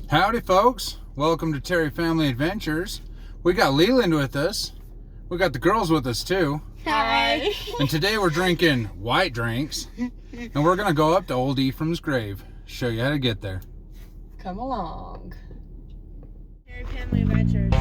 Howdy folks, welcome to Terry Family Adventures. We got Leland with us. We got the girls with us too. Hi. And today we're drinking white drinks. And we're gonna go up to old Ephraim's grave. Show you how to get there. Come along. Terry Family Adventures.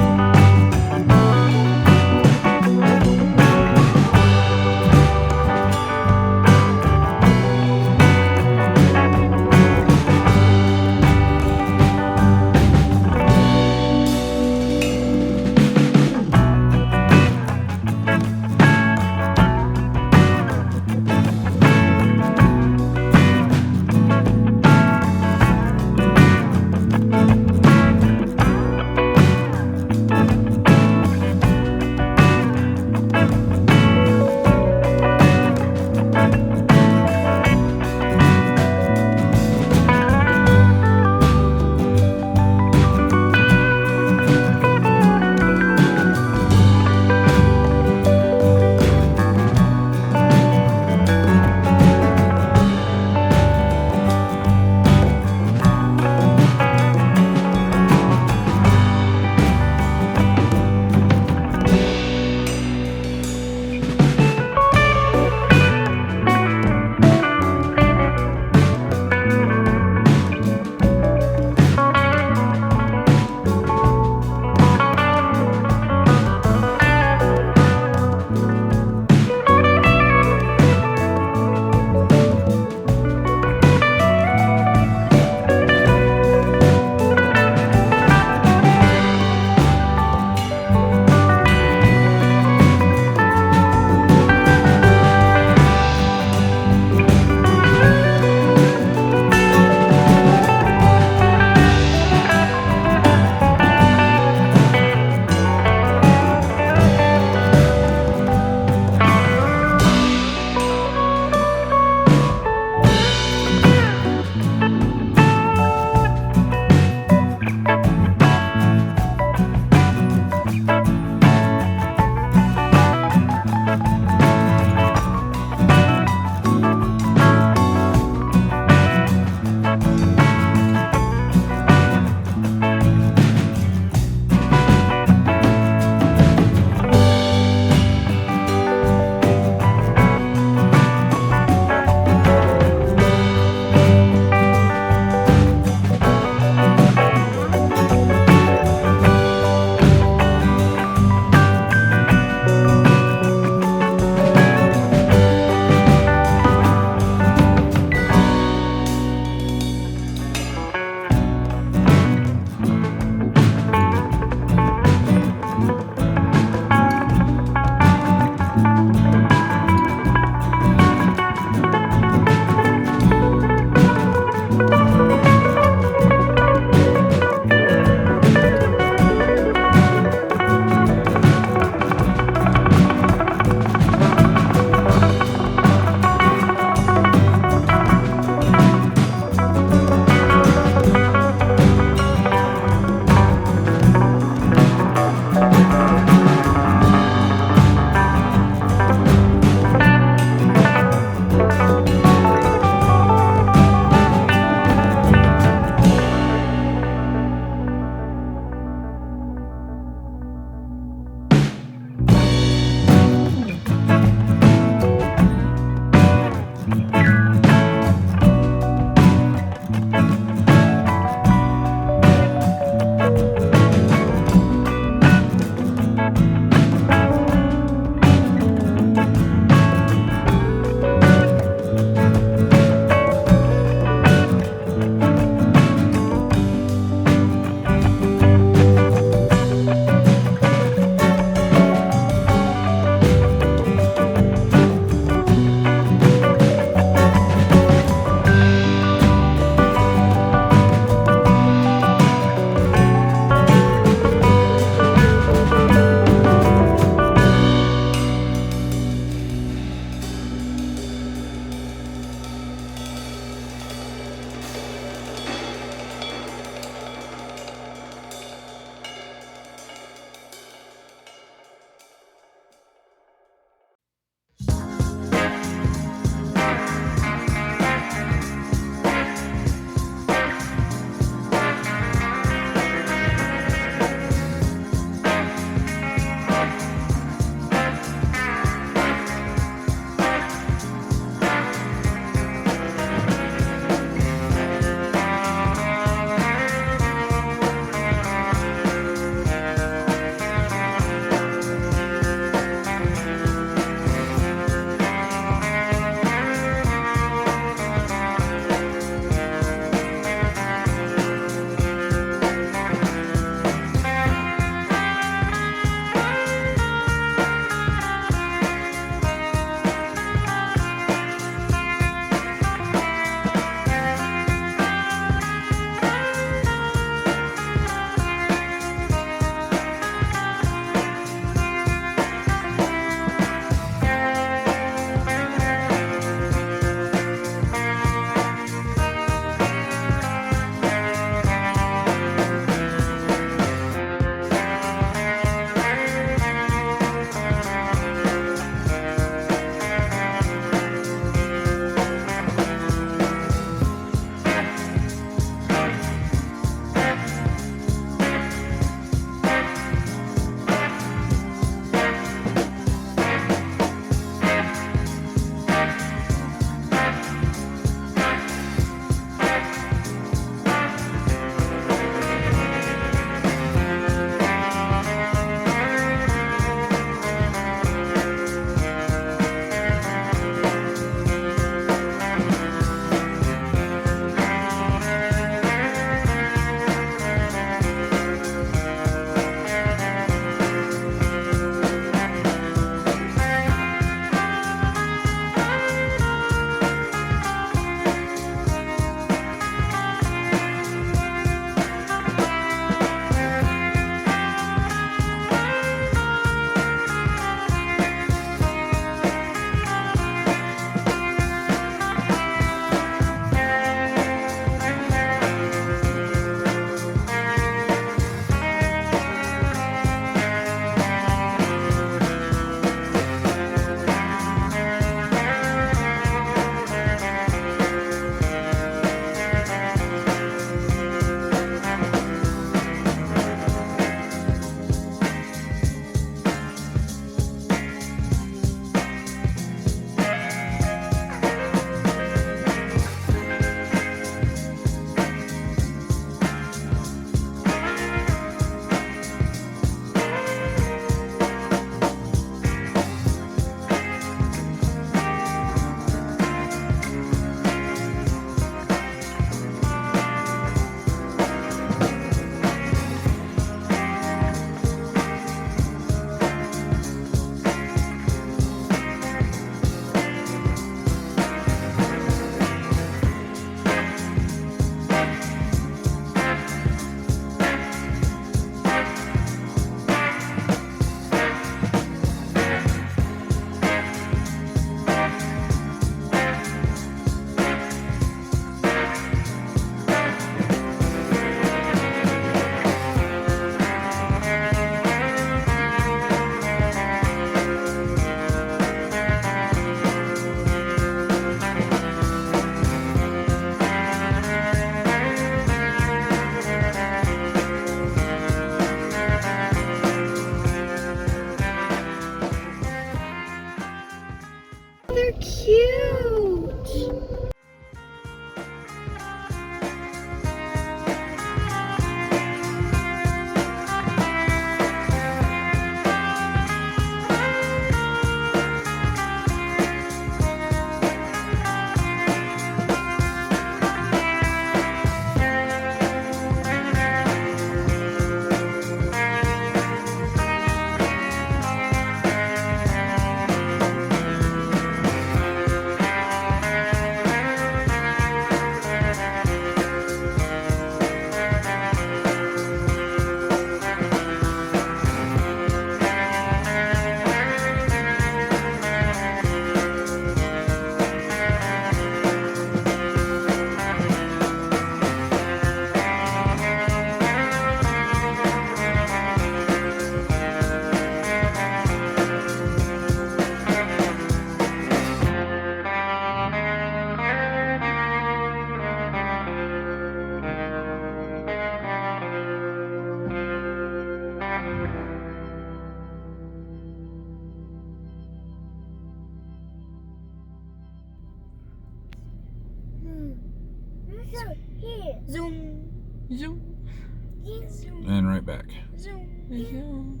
Zoom.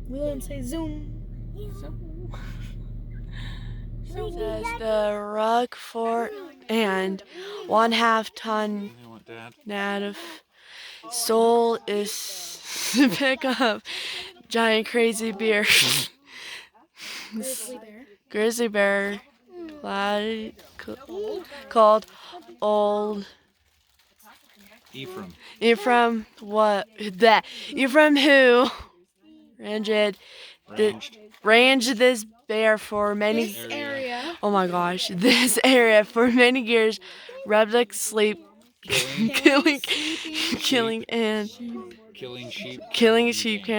Leland, say zoom. Says the rug fort and 1/2 ton native soul is to pick up giant crazy bear. Grizzly bear called old Ephraim what that Ephraim who ranged this bear for many oh my gosh, this area for many years, rubbed like sleep, killing sheep,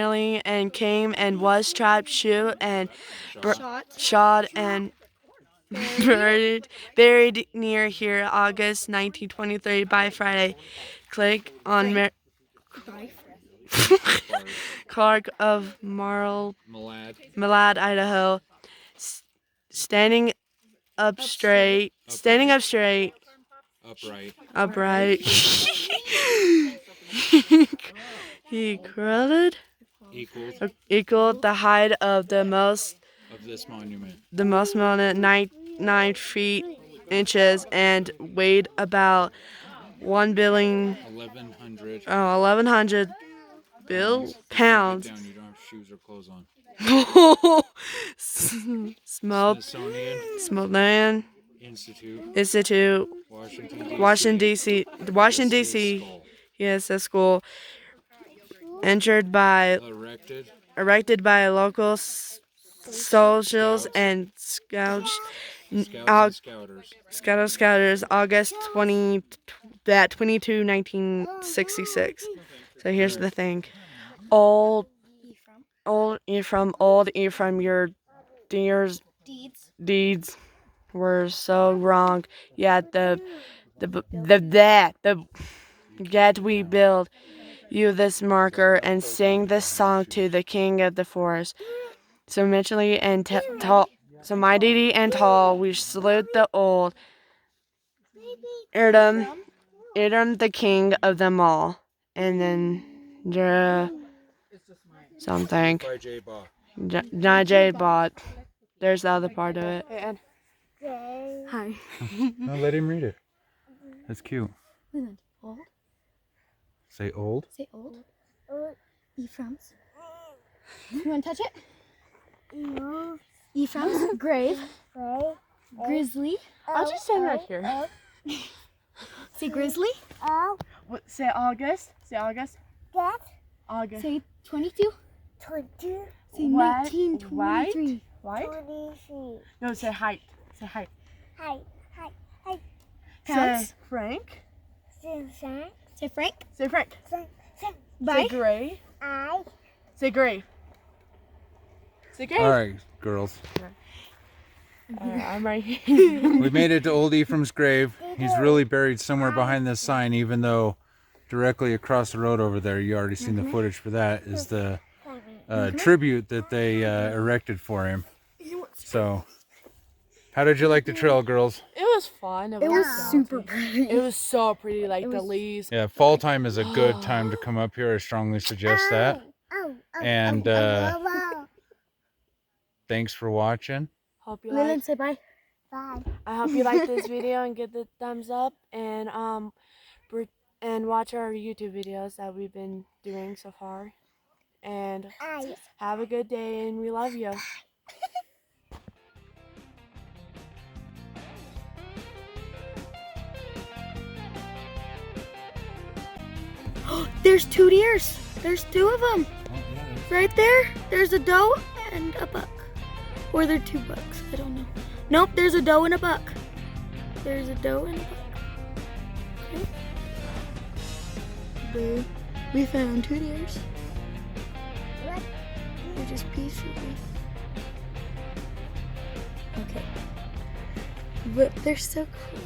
and came and was trapped, shoot, and shot and buried near here, August 1923 by Friday. Click on Clark of Malad, Idaho. Standing up straight. Upright. He equaled the height of the most monument 9 feet inches and weighed about 1,100 pounds. You don't have shoes or clothes on. Smithsonian Institute, Washington D.C. Yes, a school erected by local soldiers and scouters, August 22, 1966. So here's the thing. Old Ephraim, your deeds were so wrong. Yet yet we build you this marker and sing this song to the King of the Forest. So mentally and tall, so mighty and tall, we salute the old Ephraim, the king of them all. And then something. J. Bot. There's the other part of it. Hi. No, let him read it. That's cute. Leland, old. Say old. Say old. Ephraim's. You want to touch it? Ephraim's grave. Grizzly. I'll just stand right here. Say grizzly. Say August. August. Say 22. Say 1923. White? No, say height. Say Pounds. Frank. Say Frank. Say Frank. Bye. Say gray. Say gray. Say gray. All right, girls. I'm right here. We made it to old Ephraim's grave. He's really buried somewhere behind this sign, even though directly across the road over there, you already seen the footage for that, is the tribute that they erected for him. So, how did you like the trail, girls? It was fun. It was super pretty. It was so pretty, like the leaves. Yeah, fall time is a good time to come up here. I strongly suggest that. And thanks for watching. Hope you Leland, like. say bye. Bye. I hope you like this video and give the thumbs up and watch our YouTube videos that we've been doing so far. And have a good day, and we love you. There's 2 deers. There's 2 of them. Right there. There's a doe and a buck. Or they're 2 bucks. I don't know. Nope, there's a doe and a buck. There's a doe and a buck. Okay. We found 2 deers. They're just peacefully. Okay. But they're so cool.